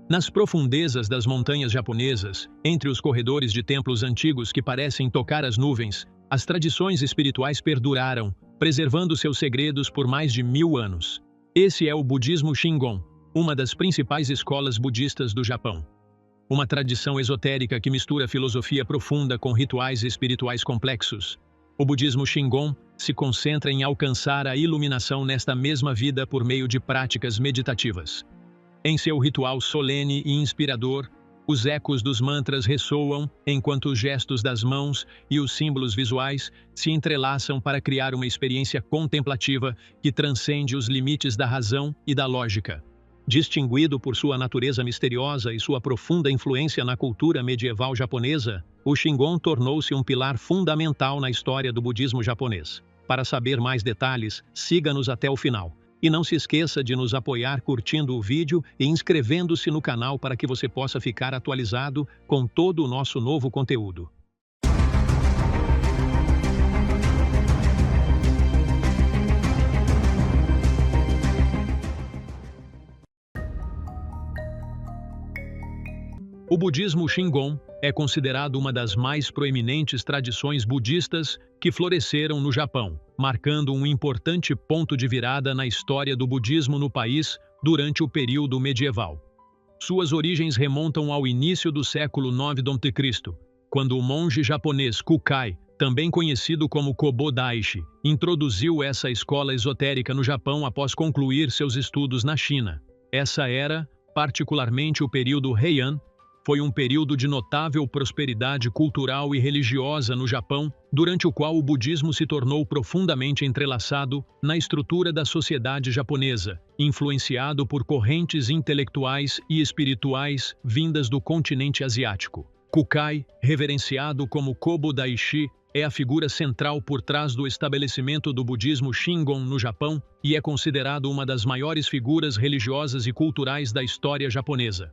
Nas profundezas das montanhas japonesas, entre os corredores de templos antigos que parecem tocar as nuvens, as tradições espirituais perduraram, preservando seus segredos por mais de 1000 anos. Esse é o budismo Shingon, uma das principais escolas budistas do Japão. Uma tradição esotérica que mistura filosofia profunda com rituais espirituais complexos. O budismo Shingon se concentra em alcançar a iluminação nesta mesma vida por meio de práticas meditativas. Em seu ritual solene e inspirador, os ecos dos mantras ressoam enquanto os gestos das mãos e os símbolos visuais se entrelaçam para criar uma experiência contemplativa que transcende os limites da razão e da lógica. Distinguido por sua natureza misteriosa e sua profunda influência na cultura medieval japonesa, o Shingon tornou-se um pilar fundamental na história do budismo japonês. Para saber mais detalhes, siga-nos até o final. E não se esqueça de nos apoiar curtindo o vídeo e inscrevendo-se no canal para que você possa ficar atualizado com todo o nosso novo conteúdo. O budismo Shingon é considerado uma das mais proeminentes tradições budistas que floresceram no Japão, marcando um importante ponto de virada na história do budismo no país durante o período medieval. Suas origens remontam ao início do século IX d.C., quando o monge japonês Kukai, também conhecido como Kobo Daishi, introduziu essa escola esotérica no Japão após concluir seus estudos na China. Essa era, particularmente o período Heian, foi um período de notável prosperidade cultural e religiosa no Japão, durante o qual o budismo se tornou profundamente entrelaçado na estrutura da sociedade japonesa, influenciado por correntes intelectuais e espirituais vindas do continente asiático. Kukai, reverenciado como Kobo Daishi, é a figura central por trás do estabelecimento do budismo Shingon no Japão e é considerado uma das maiores figuras religiosas e culturais da história japonesa.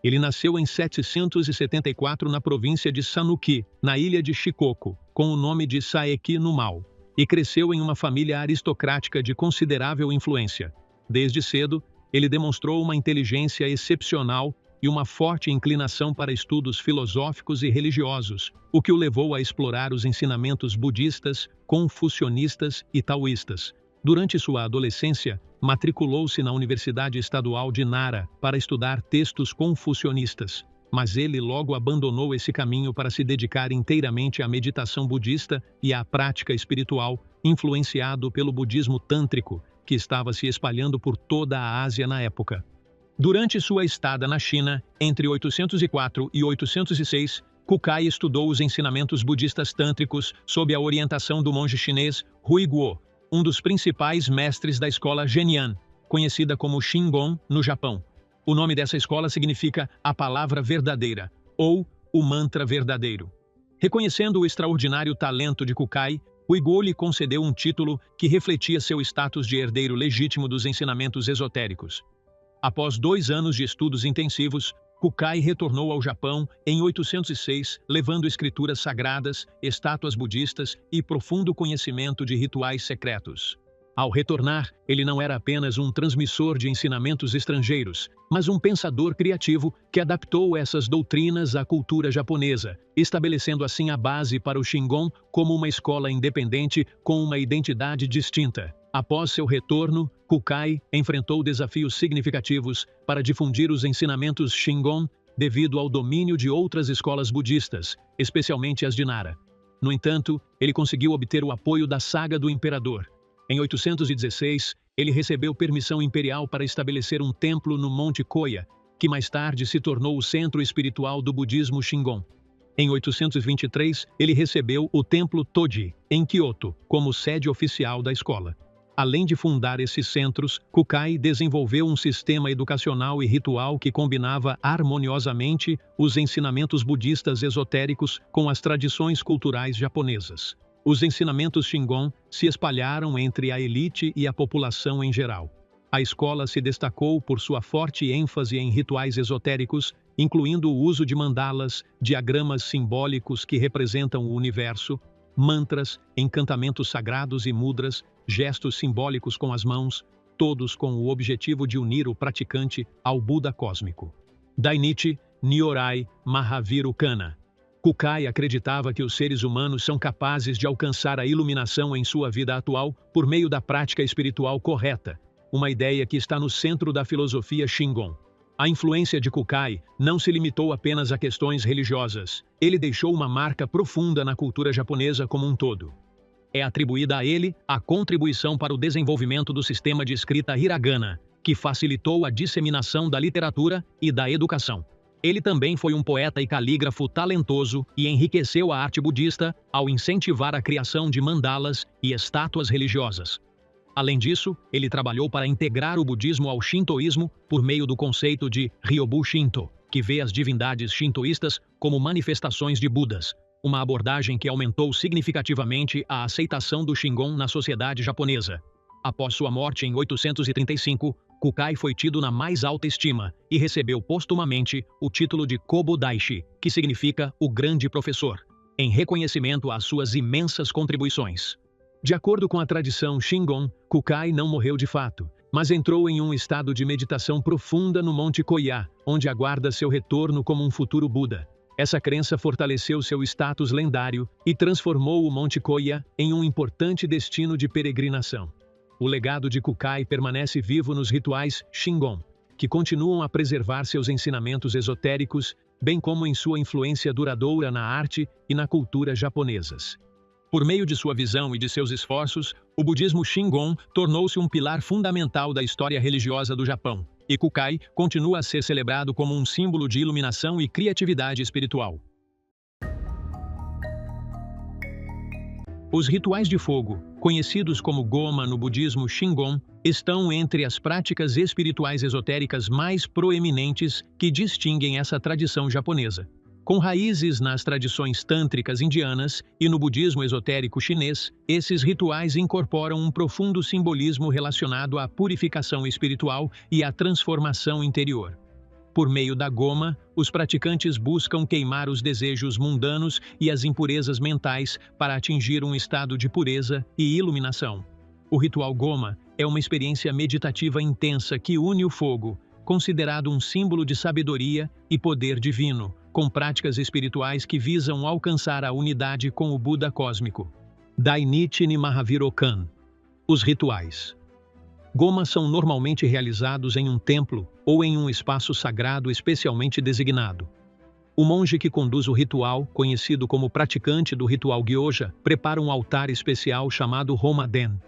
Ele nasceu em 774 na província de Sanuki, na ilha de Shikoku, com o nome de Saeki no Mal, e cresceu em uma família aristocrática de considerável influência. Desde cedo, ele demonstrou uma inteligência excepcional e uma forte inclinação para estudos filosóficos e religiosos, o que o levou a explorar os ensinamentos budistas, confucionistas e taoístas. Durante sua adolescência, matriculou-se na Universidade Estadual de Nara para estudar textos confucionistas, mas ele logo abandonou esse caminho para se dedicar inteiramente à meditação budista e à prática espiritual, influenciado pelo budismo tântrico, que estava se espalhando por toda a Ásia na época. Durante sua estada na China, entre 804 e 806, Kukai estudou os ensinamentos budistas tântricos sob a orientação do monge chinês Hui Guo, um dos principais mestres da escola Zhenyan, conhecida como Shingon no Japão. O nome dessa escola significa a palavra verdadeira, ou o mantra verdadeiro. Reconhecendo o extraordinário talento de Kukai, Hui-Go lhe concedeu um título que refletia seu status de herdeiro legítimo dos ensinamentos esotéricos. Após 2 anos de estudos intensivos, Kukai retornou ao Japão em 806, levando escrituras sagradas, estátuas budistas e profundo conhecimento de rituais secretos. Ao retornar, ele não era apenas um transmissor de ensinamentos estrangeiros, mas um pensador criativo que adaptou essas doutrinas à cultura japonesa, estabelecendo assim a base para o Shingon como uma escola independente com uma identidade distinta. Após seu retorno, Kukai enfrentou desafios significativos para difundir os ensinamentos Shingon devido ao domínio de outras escolas budistas, especialmente as de Nara. No entanto, ele conseguiu obter o apoio da saga do imperador. Em 816, ele recebeu permissão imperial para estabelecer um templo no Monte Koya, que mais tarde se tornou o centro espiritual do budismo Shingon. Em 823, ele recebeu o Templo Toji, em Kyoto, como sede oficial da escola. Além de fundar esses centros, Kukai desenvolveu um sistema educacional e ritual que combinava harmoniosamente os ensinamentos budistas esotéricos com as tradições culturais japonesas. Os ensinamentos Shingon se espalharam entre a elite e a população em geral. A escola se destacou por sua forte ênfase em rituais esotéricos, incluindo o uso de mandalas, diagramas simbólicos que representam o universo, mantras, encantamentos sagrados e mudras, gestos simbólicos com as mãos, todos com o objetivo de unir o praticante ao Buda cósmico. Dainichi Nyorai Mahavirukana. Kukai acreditava que os seres humanos são capazes de alcançar a iluminação em sua vida atual por meio da prática espiritual correta, uma ideia que está no centro da filosofia Shingon. A influência de Kukai não se limitou apenas a questões religiosas. Ele deixou uma marca profunda na cultura japonesa como um todo. É atribuída a ele a contribuição para o desenvolvimento do sistema de escrita hiragana, que facilitou a disseminação da literatura e da educação. Ele também foi um poeta e calígrafo talentoso e enriqueceu a arte budista ao incentivar a criação de mandalas e estátuas religiosas. Além disso, ele trabalhou para integrar o budismo ao shintoísmo por meio do conceito de Ryobu Shinto, que vê as divindades shintoístas como manifestações de Budas, uma abordagem que aumentou significativamente a aceitação do Shingon na sociedade japonesa. Após sua morte em 835, Kukai foi tido na mais alta estima e recebeu postumamente o título de Kobo Daishi, que significa o grande professor, em reconhecimento às suas imensas contribuições. De acordo com a tradição Shingon, Kukai não morreu de fato, mas entrou em um estado de meditação profunda no Monte Koya, onde aguarda seu retorno como um futuro Buda. Essa crença fortaleceu seu status lendário e transformou o Monte Koya em um importante destino de peregrinação. O legado de Kukai permanece vivo nos rituais Shingon, que continuam a preservar seus ensinamentos esotéricos, bem como em sua influência duradoura na arte e na cultura japonesas. Por meio de sua visão e de seus esforços, o budismo Shingon tornou-se um pilar fundamental da história religiosa do Japão, e Kukai continua a ser celebrado como um símbolo de iluminação e criatividade espiritual. Os rituais de fogo, conhecidos como Goma no budismo Shingon, estão entre as práticas espirituais esotéricas mais proeminentes que distinguem essa tradição japonesa. Com raízes nas tradições tântricas indianas e no budismo esotérico chinês, esses rituais incorporam um profundo simbolismo relacionado à purificação espiritual e à transformação interior. Por meio da goma, os praticantes buscam queimar os desejos mundanos e as impurezas mentais para atingir um estado de pureza e iluminação. O ritual goma é uma experiência meditativa intensa que une o fogo, considerado um símbolo de sabedoria e poder divino, com práticas espirituais que visam alcançar a unidade com o Buda cósmico. Dainichi Mahavirokan. Os rituais. Gomas são normalmente realizados em um templo ou em um espaço sagrado especialmente designado. O monge que conduz o ritual, conhecido como praticante do ritual Gyoja, prepara um altar especial chamado Homaden.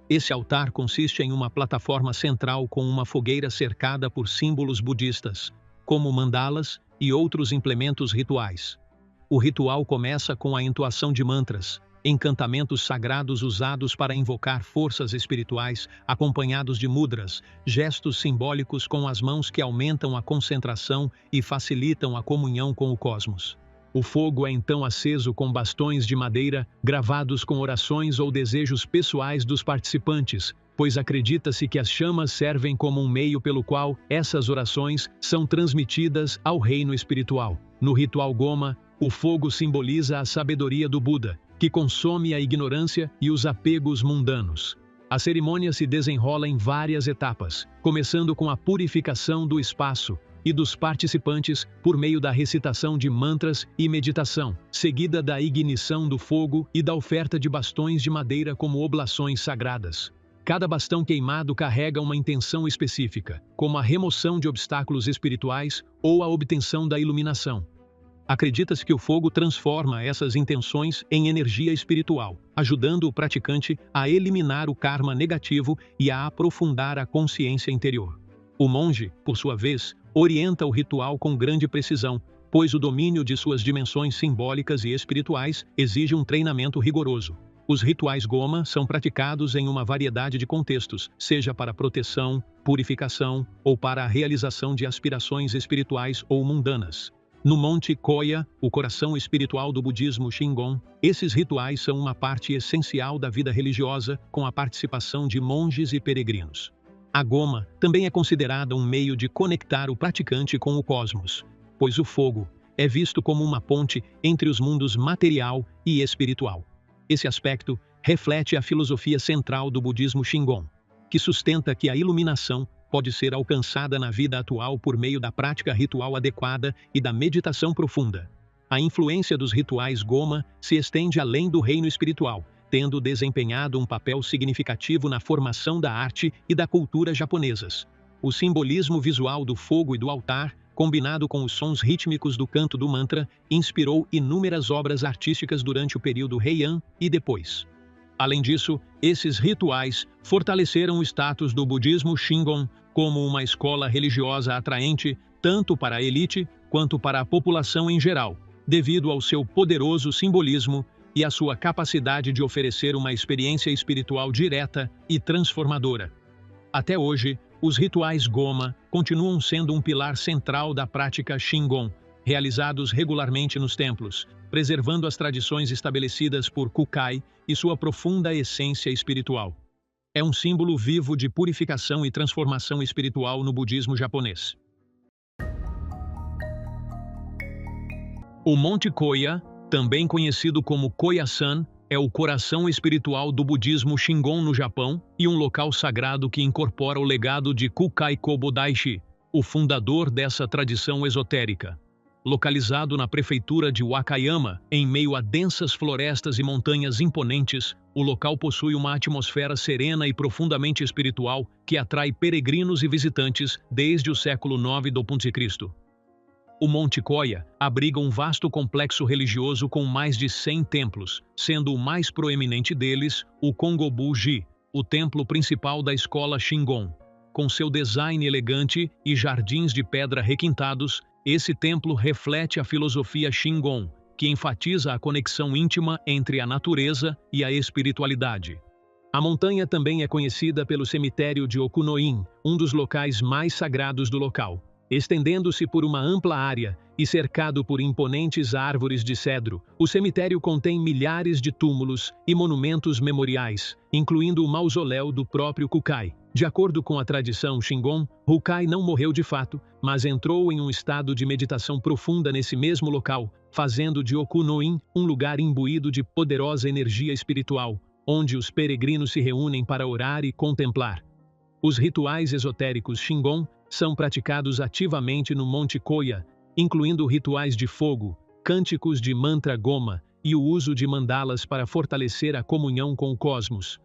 Esse altar consiste em uma plataforma central com uma fogueira cercada por símbolos budistas, como mandalas e outros implementos rituais. O ritual começa com a entoação de mantras, encantamentos sagrados usados para invocar forças espirituais, acompanhados de mudras, gestos simbólicos com as mãos que aumentam a concentração e facilitam a comunhão com o cosmos. O fogo é então aceso com bastões de madeira gravados com orações ou desejos pessoais dos participantes, pois acredita-se que as chamas servem como um meio pelo qual essas orações são transmitidas ao reino espiritual. No ritual Goma, o fogo simboliza a sabedoria do Buda, que consome a ignorância e os apegos mundanos. A cerimônia se desenrola em várias etapas, começando com a purificação do espaço e dos participantes por meio da recitação de mantras e meditação, seguida da ignição do fogo e da oferta de bastões de madeira como oblações sagradas. Cada bastão queimado carrega uma intenção específica, como a remoção de obstáculos espirituais ou a obtenção da iluminação. Acredita-se que o fogo transforma essas intenções em energia espiritual, ajudando o praticante a eliminar o karma negativo e a aprofundar a consciência interior. O monge, por sua vez, orienta o ritual com grande precisão, pois o domínio de suas dimensões simbólicas e espirituais exige um treinamento rigoroso. Os rituais Goma são praticados em uma variedade de contextos, seja para proteção, purificação ou para a realização de aspirações espirituais ou mundanas. No Monte Koya, o coração espiritual do budismo Shingon, esses rituais são uma parte essencial da vida religiosa, com a participação de monges e peregrinos. A Goma também é considerada um meio de conectar o praticante com o cosmos, pois o fogo é visto como uma ponte entre os mundos material e espiritual. Esse aspecto reflete a filosofia central do budismo Shingon, que sustenta que a iluminação pode ser alcançada na vida atual por meio da prática ritual adequada e da meditação profunda. A influência dos rituais Goma se estende além do reino espiritual, tendo desempenhado um papel significativo na formação da arte e da cultura japonesas. O simbolismo visual do fogo e do altar, combinado com os sons rítmicos do canto do mantra, inspirou inúmeras obras artísticas durante o período Heian e depois. Além disso, esses rituais fortaleceram o status do budismo Shingon como uma escola religiosa atraente tanto para a elite quanto para a população em geral, devido ao seu poderoso simbolismo e à sua capacidade de oferecer uma experiência espiritual direta e transformadora. Até hoje, os rituais Goma continuam sendo um pilar central da prática Shingon, realizados regularmente nos templos, preservando as tradições estabelecidas por Kukai e sua profunda essência espiritual. É um símbolo vivo de purificação e transformação espiritual no budismo japonês. O Monte Koya, também conhecido como Koyasan, é o coração espiritual do budismo Shingon no Japão e um local sagrado que incorpora o legado de Kukai Kobodaishi, o fundador dessa tradição esotérica. Localizado na prefeitura de Wakayama, em meio a densas florestas e montanhas imponentes, o local possui uma atmosfera serena e profundamente espiritual que atrai peregrinos e visitantes desde o século IX d.C. O Monte Koya abriga um vasto complexo religioso com mais de 100 templos, sendo o mais proeminente deles o Kongobu-ji, o templo principal da escola Shingon. Com seu design elegante e jardins de pedra requintados, esse templo reflete a filosofia Shingon, que enfatiza a conexão íntima entre a natureza e a espiritualidade. A montanha também é conhecida pelo cemitério de Okunoin, um dos locais mais sagrados do local. Estendendo-se por uma ampla área e cercado por imponentes árvores de cedro, o cemitério contém milhares de túmulos e monumentos memoriais, incluindo o mausoléu do próprio Kukai. De acordo com a tradição Shingon, Kukai não morreu de fato, mas entrou em um estado de meditação profunda nesse mesmo local, fazendo de Okunoin um lugar imbuído de poderosa energia espiritual, onde os peregrinos se reúnem para orar e contemplar. Os rituais esotéricos Shingon são praticados ativamente no Monte Koya, incluindo rituais de fogo, cânticos de mantra Goma e o uso de mandalas para fortalecer a comunhão com o cosmos.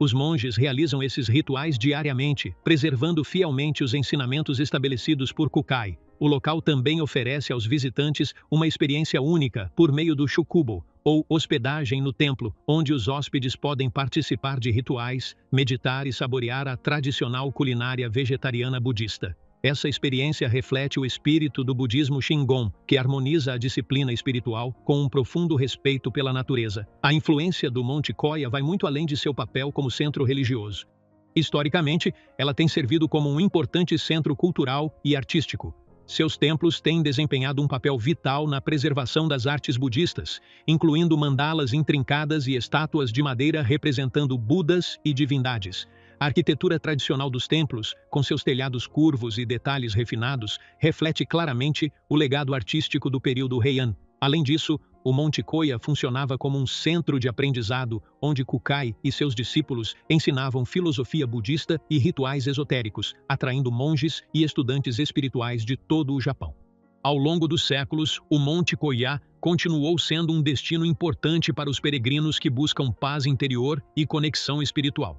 Os monges realizam esses rituais diariamente, preservando fielmente os ensinamentos estabelecidos por Kukai. O local também oferece aos visitantes uma experiência única por meio do shukubo, ou hospedagem no templo, onde os hóspedes podem participar de rituais, meditar e saborear a tradicional culinária vegetariana budista. Essa experiência reflete o espírito do budismo Shingon, que harmoniza a disciplina espiritual com um profundo respeito pela natureza. A influência do Monte Koya vai muito além de seu papel como centro religioso. Historicamente, ela tem servido como um importante centro cultural e artístico. Seus templos têm desempenhado um papel vital na preservação das artes budistas, incluindo mandalas intrincadas e estátuas de madeira representando Budas e divindades. A arquitetura tradicional dos templos, com seus telhados curvos e detalhes refinados, reflete claramente o legado artístico do período Heian. Além disso, o Monte Koya funcionava como um centro de aprendizado, onde Kukai e seus discípulos ensinavam filosofia budista e rituais esotéricos, atraindo monges e estudantes espirituais de todo o Japão. Ao longo dos séculos, o Monte Koya continuou sendo um destino importante para os peregrinos que buscam paz interior e conexão espiritual.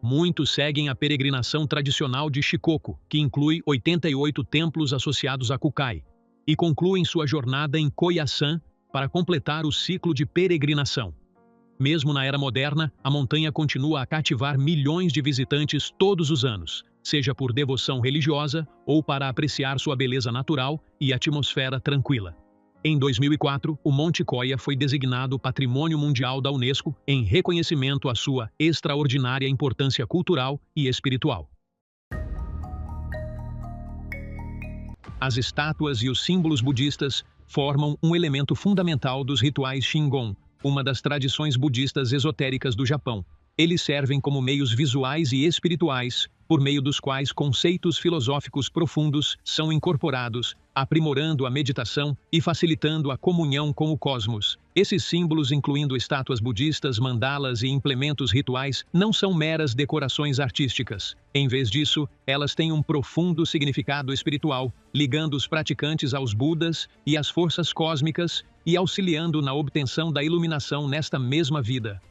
Muitos seguem a peregrinação tradicional de Shikoku, que inclui 88 templos associados a Kukai, e concluem sua jornada em Koyasan para completar o ciclo de peregrinação. Mesmo na era moderna, a montanha continua a cativar milhões de visitantes todos os anos, seja por devoção religiosa ou para apreciar sua beleza natural e atmosfera tranquila. Em 2004, o Monte Koya foi designado Patrimônio Mundial da Unesco em reconhecimento à sua extraordinária importância cultural e espiritual. As estátuas e os símbolos budistas formam um elemento fundamental dos rituais Shingon, uma das tradições budistas esotéricas do Japão. Eles servem como meios visuais e espirituais por meio dos quais conceitos filosóficos profundos são incorporados, aprimorando a meditação e facilitando a comunhão com o cosmos. Esses símbolos, incluindo estátuas budistas, mandalas e implementos rituais, não são meras decorações artísticas. Em vez disso, elas têm um profundo significado espiritual, ligando os praticantes aos Budas e às forças cósmicas e auxiliando na obtenção da iluminação nesta mesma vida.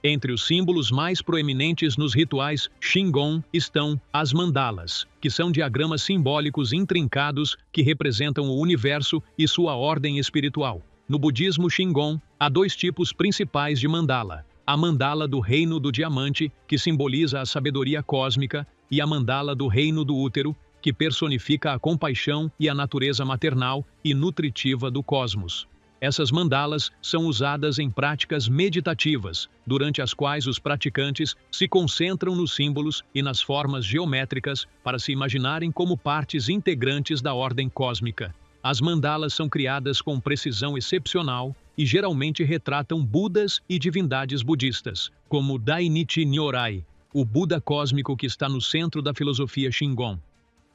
Entre os símbolos mais proeminentes nos rituais Shingon estão as mandalas, que são diagramas simbólicos intrincados que representam o universo e sua ordem espiritual. No budismo Shingon, há dois tipos principais de mandala: a mandala do reino do diamante, que simboliza a sabedoria cósmica, e a mandala do reino do útero, que personifica a compaixão e a natureza maternal e nutritiva do cosmos. Essas mandalas são usadas em práticas meditativas, durante as quais os praticantes se concentram nos símbolos e nas formas geométricas para se imaginarem como partes integrantes da ordem cósmica. As mandalas são criadas com precisão excepcional e geralmente retratam Budas e divindades budistas, como Dainichi Nyorai, o Buda cósmico que está no centro da filosofia Shingon.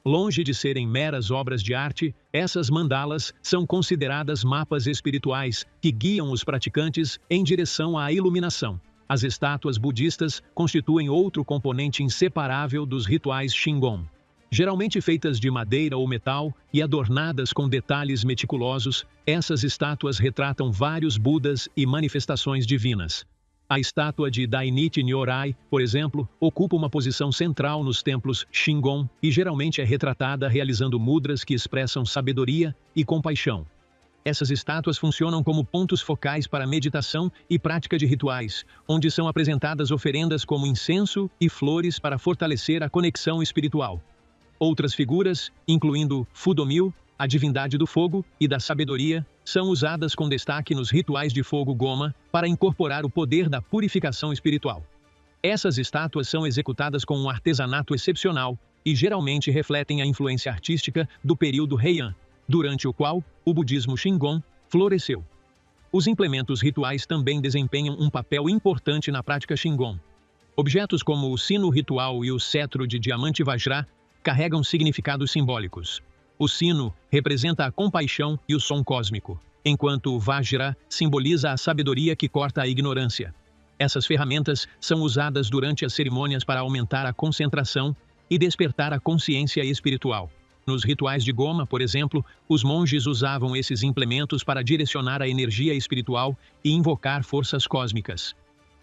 Longe de serem meras obras de arte, essas mandalas são consideradas mapas espirituais que guiam os praticantes em direção à iluminação. As estátuas budistas constituem outro componente inseparável dos rituais Shingon. Geralmente feitas de madeira ou metal e adornadas com detalhes meticulosos, essas estátuas retratam vários Budas e manifestações divinas. A estátua de Dainichi Nyorai, por exemplo, ocupa uma posição central nos templos Shingon e geralmente é retratada realizando mudras que expressam sabedoria e compaixão. Essas estátuas funcionam como pontos focais para meditação e prática de rituais, onde são apresentadas oferendas como incenso e flores para fortalecer a conexão espiritual. Outras figuras, incluindo Fudomyo, a divindade do fogo e da sabedoria, são usadas com destaque nos rituais de fogo Goma para incorporar o poder da purificação espiritual. Essas estátuas são executadas com um artesanato excepcional e geralmente refletem a influência artística do período Heian, durante o qual o budismo Shingon floresceu. Os implementos rituais também desempenham um papel importante na prática Shingon. Objetos como o sino ritual e o cetro de diamante Vajra carregam significados simbólicos. O sino representa a compaixão e o som cósmico, enquanto o Vajra simboliza a sabedoria que corta a ignorância. Essas ferramentas são usadas durante as cerimônias para aumentar a concentração e despertar a consciência espiritual. Nos rituais de Goma, por exemplo, os monges usavam esses implementos para direcionar a energia espiritual e invocar forças cósmicas.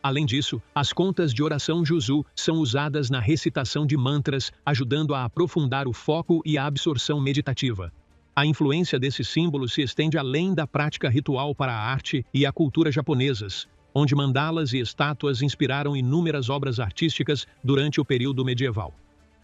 Além disso, as contas de oração Juzu são usadas na recitação de mantras, ajudando a aprofundar o foco e a absorção meditativa. A influência desses símbolos se estende além da prática ritual para a arte e a cultura japonesas, onde mandalas e estátuas inspiraram inúmeras obras artísticas durante o período medieval.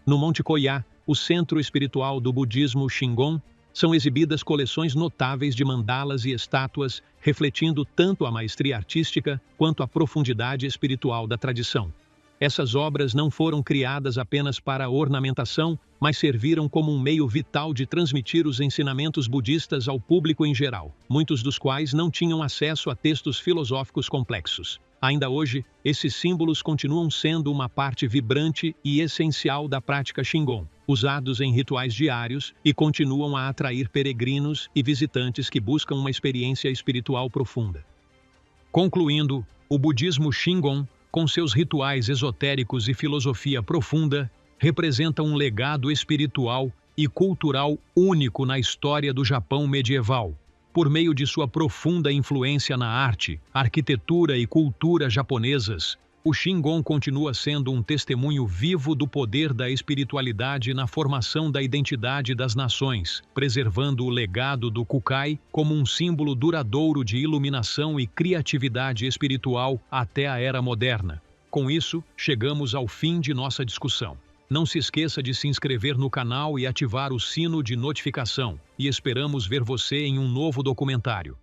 No Monte Koya, o centro espiritual do budismo Shingon, são exibidas coleções notáveis de mandalas e estátuas, refletindo tanto a maestria artística quanto a profundidade espiritual da tradição. Essas obras não foram criadas apenas para ornamentação, mas serviram como um meio vital de transmitir os ensinamentos budistas ao público em geral, muitos dos quais não tinham acesso a textos filosóficos complexos. Ainda hoje, esses símbolos continuam sendo uma parte vibrante e essencial da prática Shingon, usados em rituais diários e continuam a atrair peregrinos e visitantes que buscam uma experiência espiritual profunda. Concluindo, o budismo Shingon, com seus rituais esotéricos e filosofia profunda, representa um legado espiritual e cultural único na história do Japão medieval. Por meio de sua profunda influência na arte, arquitetura e cultura japonesas, o Shingon continua sendo um testemunho vivo do poder da espiritualidade na formação da identidade das nações, preservando o legado do Kukai como um símbolo duradouro de iluminação e criatividade espiritual até a era moderna. Com isso, chegamos ao fim de nossa discussão. Não se esqueça de se inscrever no canal e ativar o sino de notificação, e esperamos ver você em um novo documentário.